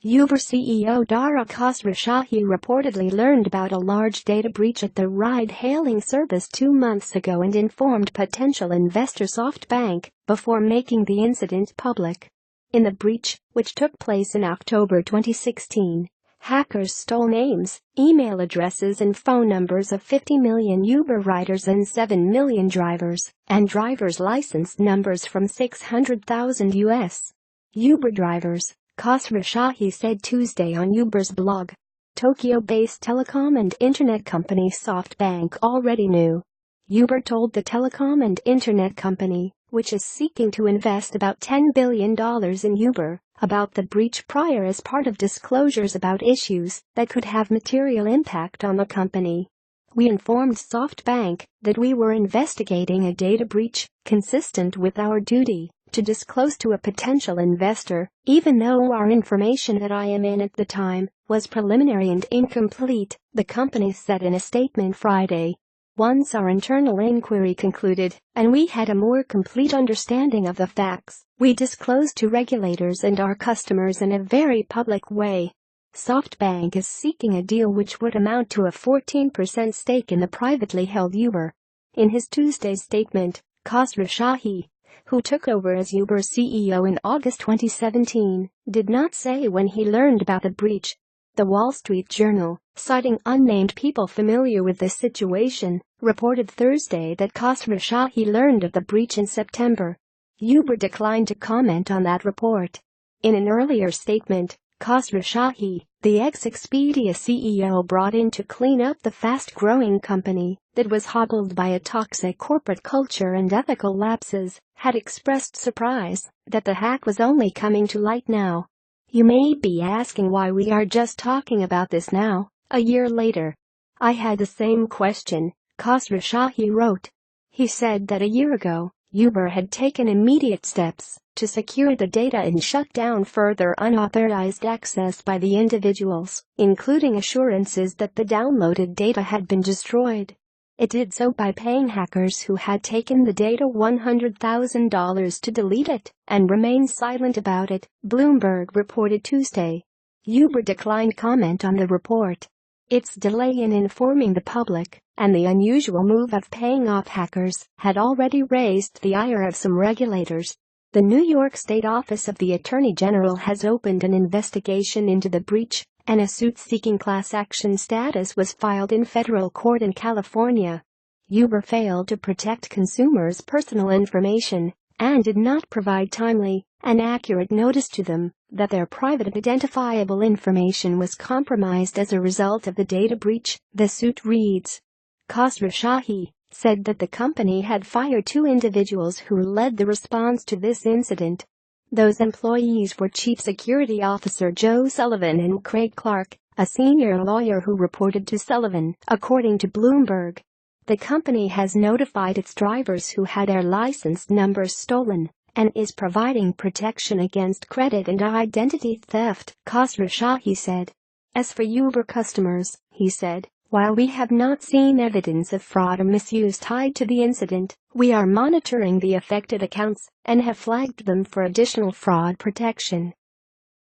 Uber CEO Dara Khosrowshahi reportedly learned about a large data breach at the ride-hailing service 2 months ago and informed potential investor SoftBank before making the incident public. In the breach, which took place in October 2016, hackers stole names, email addresses and phone numbers of 50 million Uber riders and 7 million drivers, and drivers' license numbers from 600,000 U.S. Uber drivers, Khosrowshahi said Tuesday on Uber's blog. Tokyo-based telecom and internet company SoftBank already knew. Uber told the telecom and internet company, which is seeking to invest about $10 billion in Uber, about the breach prior as part of disclosures about issues that could have material impact on the company. We informed SoftBank that we were investigating a data breach, consistent with our duty to disclose to a potential investor, even though our information at IMN at the time was preliminary and incomplete, the company said in a statement Friday. Once our internal inquiry concluded, and we had a more complete understanding of the facts, we disclosed to regulators and our customers in a very public way. SoftBank is seeking a deal which would amount to a 14% stake in the privately held Uber. In his Tuesday statement, Khosrowshahi, who took over as Uber CEO in August 2017, did not say when he learned about the breach. The Wall Street Journal, citing unnamed people familiar with the situation, reported Thursday that Khosrowshahi learned of the breach in September. Uber declined to comment on that report. In an earlier statement, Khosrowshahi, the ex-Expedia CEO brought in to clean up the fast-growing company that was hobbled by a toxic corporate culture and ethical lapses, had expressed surprise that the hack was only coming to light now. You may be asking why we are just talking about this now, a year later. I had the same question, Khosrowshahi wrote. He said that a year ago, Uber had taken immediate steps to secure the data and shut down further unauthorized access by the individuals, including assurances that the downloaded data had been destroyed. It did so by paying hackers who had taken the data $100,000 to delete it and remain silent about it, Bloomberg reported Tuesday. Uber declined comment on the report. Its delay in informing the public and the unusual move of paying off hackers had already raised the ire of some regulators. The New York State Office of the Attorney General has opened an investigation into the breach, and a suit seeking class action status was filed in federal court in California. Uber failed to protect consumers' personal information and did not provide timely and accurate notice to them that their private identifiable information was compromised as a result of the data breach, the suit reads. Khosrowshahi said that the company had fired 2 individuals who led the response to this incident. Those employees were Chief Security Officer Joe Sullivan and Craig Clark, a senior lawyer who reported to Sullivan, according to Bloomberg. The company has notified its drivers who had their license numbers stolen and is providing protection against credit and identity theft, Khosrowshahi said. As for Uber customers, he said, while we have not seen evidence of fraud or misuse tied to the incident, we are monitoring the affected accounts and have flagged them for additional fraud protection.